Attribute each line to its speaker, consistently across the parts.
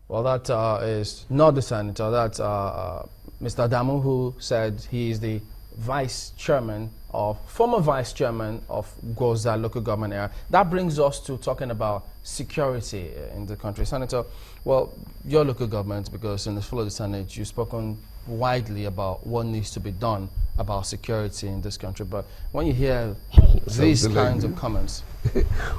Speaker 1: Well, that is not the senator. That's Mr. Adamu, who said he is the former vice chairman of Gwoza local government area. That brings us to talking about security in the country. Senator, well, your local government, because in the floor of the Senate, you've spoken widely about what needs to be done about security in this country. But when you hear these kinds of comments...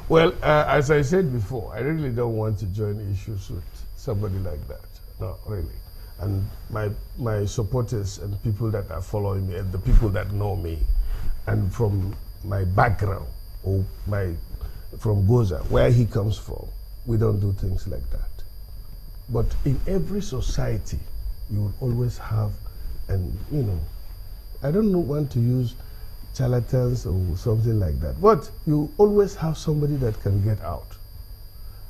Speaker 2: Well, as I said before, I really don't want to join issues with somebody like that. No, really. And my supporters and people that are following me and the people that know me, and from my background, or from Gwoza, where he comes from, we don't do things like that. But in every society, you will always have, and you know, I don't want to use charlatans or something like that, but you always have somebody that can get out.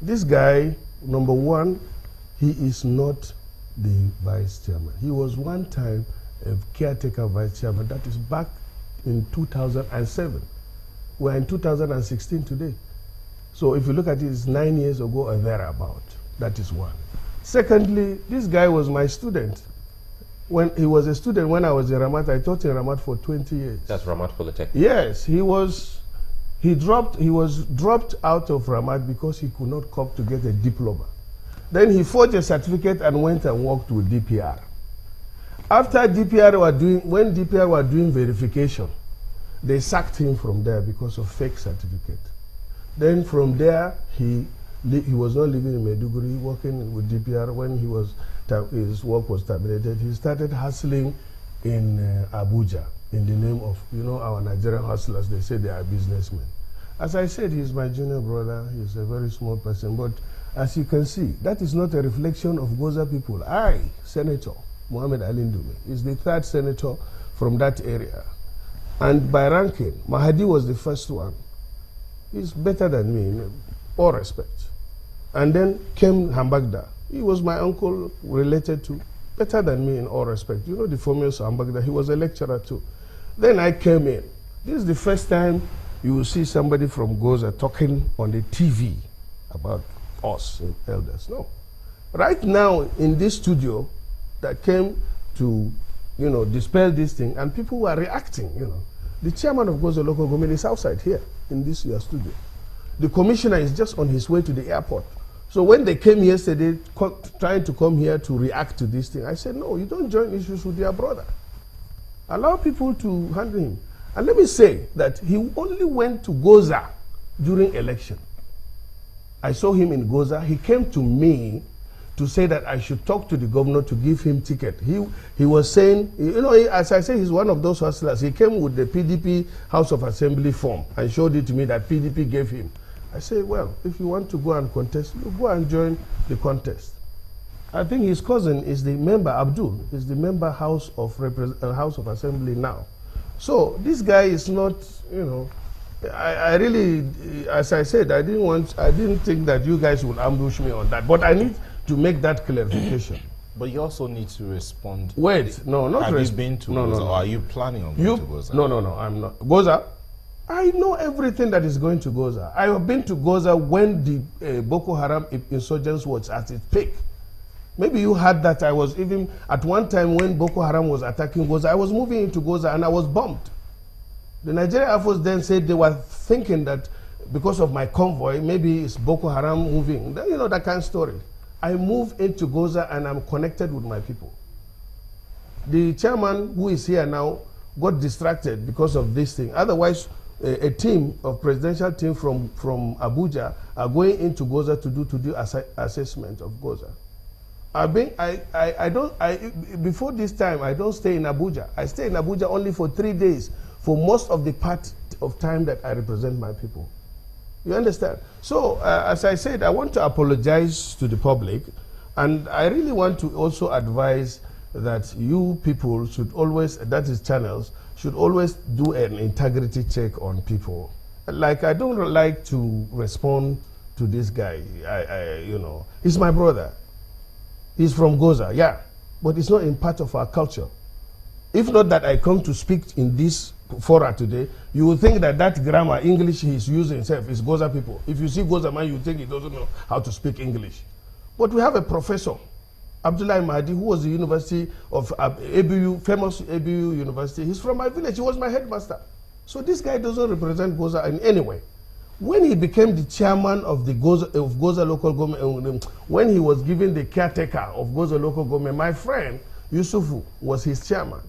Speaker 2: This guy, number one, he is not the vice chairman. He was one time a caretaker vice chairman. That is back in 2007. We're in 2016 today. So if you look at it, it's 9 years ago or thereabout. That is one. Secondly, this guy was my student. When he was a student, when I was in Ramat, I taught in Ramat for 20 years.
Speaker 3: That's Ramat Polytechnic.
Speaker 2: Yes, he was dropped out of Ramat because he could not cope to get a diploma. Then he forged a certificate and went and worked with DPR. After when DPR were doing verification, they sacked him from there because of fake certificate. Then from there, he was not living in Maiduguri, working with DPR. When his work was terminated, he started hustling in Abuja in the name of, you know, our Nigerian hustlers. They say they are businessmen. As I said, he's my junior brother. He's a very small person, but as you can see, that is not a reflection of Gwoza people. I, Senator Mohammed Ali Ndume, is the third senator from that area. And by ranking, Mahadi was the first one. He's better than me in all respects. And then came Hambagda. He was my uncle related to, better than me in all respects. You know the famous Hambagda, he was a lecturer too. Then I came in. This is the first time you will see somebody from Gwoza talking on the TV about us elders. No. Right now in this studio that came to, you know, dispel this thing, and people were reacting, you know. The chairman of Gwoza local government is outside here in this your studio. The commissioner is just on his way to the airport. So when they came yesterday trying to come here to react to this thing, I said, no, you don't join issues with your brother. Allow people to handle him. And let me say that he only went to Gwoza during election. I saw him in Gwoza. He came to me to say that I should talk to the governor to give him ticket. He was saying, you know, as I say, he's one of those hustlers. He came with the PDP House of Assembly form and showed it to me that PDP gave him. I say, well, if you want to go and contest, you go and join the contest. I think his cousin is the member, Abdul, is the member House of Assembly now. So this guy is not, you know, I really, as I said, I didn't think that you guys would ambush me on that, but I need to make that clarification.
Speaker 4: But you also need to respond.
Speaker 2: Wait, no, not
Speaker 4: Have you been to Gwoza, or are you planning on going to Gwoza?
Speaker 2: No, I'm not. Gwoza, I know everything that is going to Gwoza. I have been to Gwoza when the Boko Haram insurgents was at its peak. Maybe you heard that I was even, at one time when Boko Haram was attacking Gwoza, I was moving into Gwoza and I was bombed. The Nigerian Air Force then said they were thinking that because of my convoy, maybe it's Boko Haram moving. You know, that kind of story. I moved into Gwoza and I'm connected with my people. The chairman who is here now got distracted because of this thing. Otherwise, a team of presidential team from Abuja are going into Gwoza to do assessment of Gwoza. Before this time, I don't stay in Abuja. I stay in Abuja only for 3 days for most of the part of time that I represent my people. You understand? So, as I said, I want to apologize to the public, and I really want to also advise that you people should always, that is channels, should always do an integrity check on people. Like, I don't like to respond to this guy. You know, he's my brother. He's from Gwoza, yeah, but it's not in part of our culture. If not that I come to speak in this fora today, you will think that that grammar, English he's using himself is Gwoza people. If you see Gwoza man, you think he doesn't know how to speak English. But we have a professor, Abdullah Mahdi, who was the University of ABU, famous ABU University. He's from my village. He was my headmaster. So this guy doesn't represent Gwoza in any way. When he became the chairman of the Gwoza local government, when he was given the caretaker of Gwoza local government, my friend Yusufu was his chairman.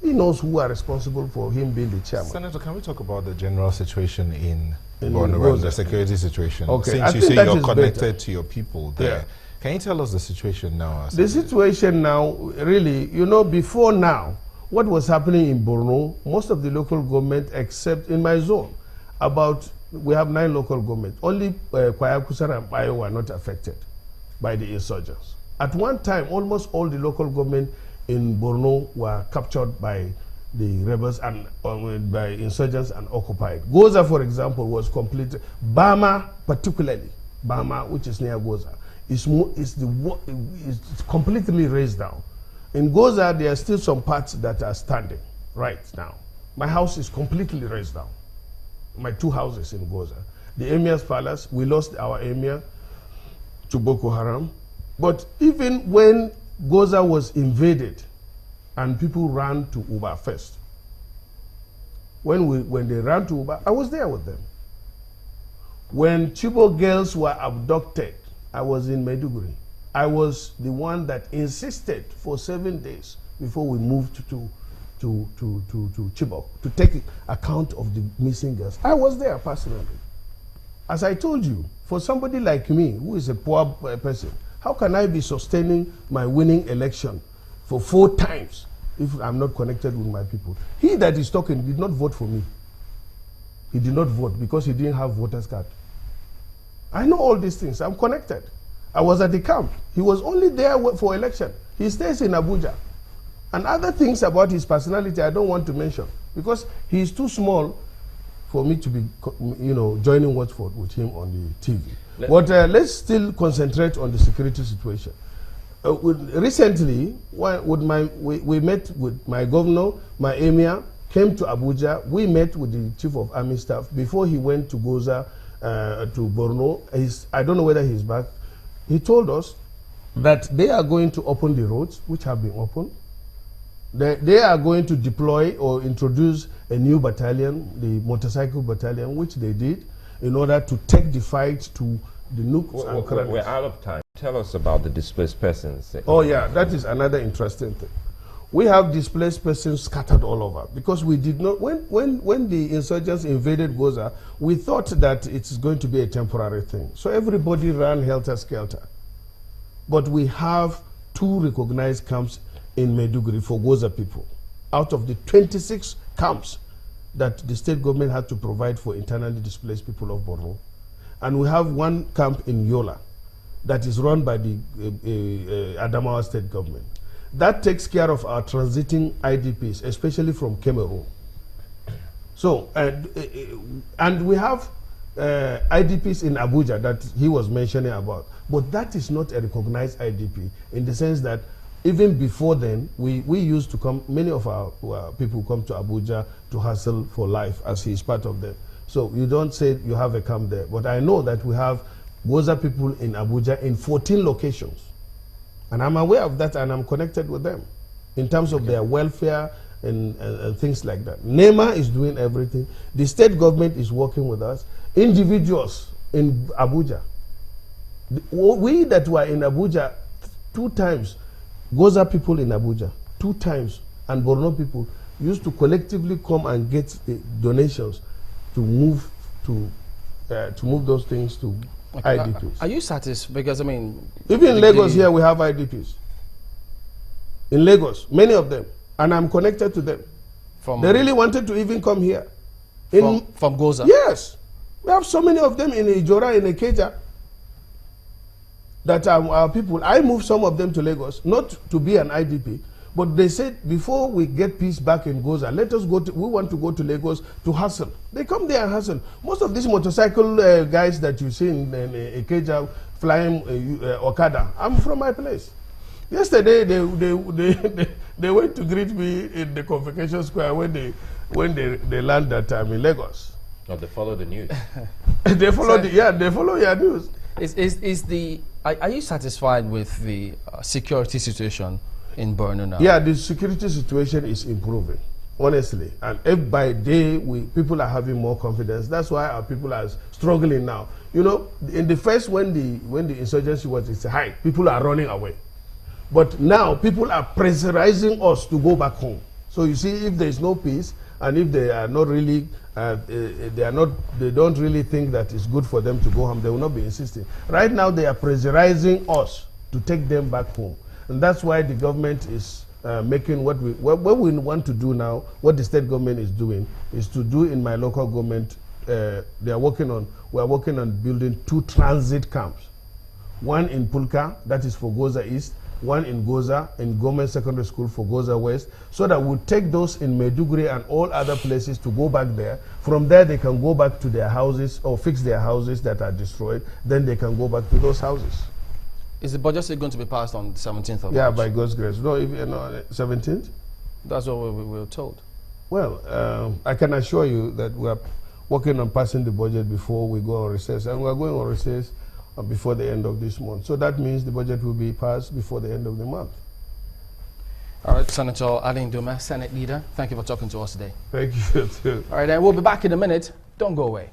Speaker 2: He knows who are responsible for him being the chairman.
Speaker 4: Senator, can we talk about the general situation in Borno, the security situation?
Speaker 2: Okay.
Speaker 4: Since you say you're connected to your people there, yeah. Can you tell us the situation now?
Speaker 2: The situation now, really, you know, before now, what was happening in Borno, most of the local government, except in my zone, we have 9 local governments. Only Kwayakusara and Bayo were not affected by the insurgents. At one time, almost all the local government in Borno were captured by the rebels and by insurgents and occupied. Gwoza, for example, was completely. Bama, particularly Bama, which is near Gwoza, is completely razed down. In Gwoza, there are still some parts that are standing right now. My house is completely razed down. My 2 houses in Gwoza. The Emir's palace, we lost our Emir to Boko Haram. But even when Gwoza was invaded and people ran to Uba first, when they ran to Uba, I was there with them. When Chibok girls were abducted, I was in Maiduguri. I was the one that insisted for 7 days before we moved to Chibok to take account of the missing girls. I was there personally. As I told you, for somebody like me, who is a poor person, how can I be sustaining my winning election for 4 times if I'm not connected with my people? He that is talking did not vote for me. He did not vote because he didn't have voter's card. I know all these things. I'm connected. I was at the camp. He was only there for election. He stays in Abuja. And other things about his personality I don't want to mention because he is too small for me to be, joining Watford with him on the TV. But let's still concentrate on the security situation. Recently, we met with my governor, my emir, came to Abuja. We met with the chief of army staff before he went to Gwoza, to Borno. I don't know whether he's back. He told us that they are going to open the roads, which have been opened. They are going to deploy or introduce a new battalion, the motorcycle battalion, which they did, in order to take the fight to the nooks and crannies.
Speaker 3: We're out of time. Tell us about the displaced persons.
Speaker 2: Oh yeah, that is another interesting thing. We have displaced persons scattered all over because we did not, when the insurgents invaded Gwoza, we thought that it's going to be a temporary thing. So everybody ran helter-skelter. But we have 2 recognized camps in Maiduguri for Gwoza people, out of the 26 camps that the state government had to provide for internally displaced people of Borno. And we have 1 camp in Yola that is run by the Adamawa state government. That takes care of our transiting IDPs, especially from Cameroon. So, and we have IDPs in Abuja that he was mentioning about, but that is not a recognized IDP in the sense that even before then, we used to come, many of our people come to Abuja to hustle for life as he is part of them. So you don't say you have a camp there, but I know that we have Gwoza people in Abuja in 14 locations. And I'm aware of that and I'm connected with them in terms of their welfare and things like that. NEMA is doing everything. The state government is working with us. Individuals in Abuja. We that were in Abuja 2 times, Gwoza people in Abuja 2 times, and Borno people used to collectively come and get donations to move those things to IDPs.
Speaker 1: Are you satisfied? Because I mean,
Speaker 2: even in Lagos here we have IDPs. In Lagos, many of them, and I'm connected to them. They really wanted to even come here.
Speaker 1: From Gwoza?
Speaker 2: Yes, we have so many of them in Ijora, in Ikeja, that are our people. I moved some of them to Lagos, not to be an IDP, but they said before we get peace back in Gwoza, let us go to, we want to go to Lagos to hustle. They come there and hustle. Most of these motorcycle guys that you see in Ikeja flying Okada, I'm from my place. Yesterday they went to greet me in the Convocation Square when they land that time in Lagos.
Speaker 3: Oh, they follow the news.
Speaker 2: They follow they follow your news.
Speaker 1: Is the Are you satisfied with the security situation in Borno now?
Speaker 2: Yeah, the security situation is improving, honestly. And if by day people are having more confidence, that's why our people are struggling now. You know, in the first when the insurgency was its height, people are running away. But now people are pressurizing us to go back home. So you see, if there is no peace, and if they are not really, they don't really think that it's good for them to go home, they will not be insisting. Right now, they are pressurizing us to take them back home, and that's why the government is making what we want to do now. What the state government is doing is to do in my local government. We are working on building 2 transit camps, one in Pulka, that is for Gwoza East, one in Gwoza, in Government Secondary School for Gwoza West, so that we'll take those in Maiduguri and all other places to go back there. From there, they can go back to their houses or fix their houses that are destroyed. Then they can go back to those houses.
Speaker 1: Is the budget still going to be passed on the 17th of
Speaker 2: Yeah,
Speaker 1: March?
Speaker 2: by God's grace. No, if you know, 17th?
Speaker 1: That's what we were told.
Speaker 2: Well, I can assure you that we are working on passing the budget before we go on recess. And we are going on recess before the end of this month. So that means the budget will be passed before the end of the month.
Speaker 1: All right, Senator Ndume, Senate Leader, thank you for talking to us today.
Speaker 2: Thank you too.
Speaker 1: All right, then we'll be back in a minute. Don't go away.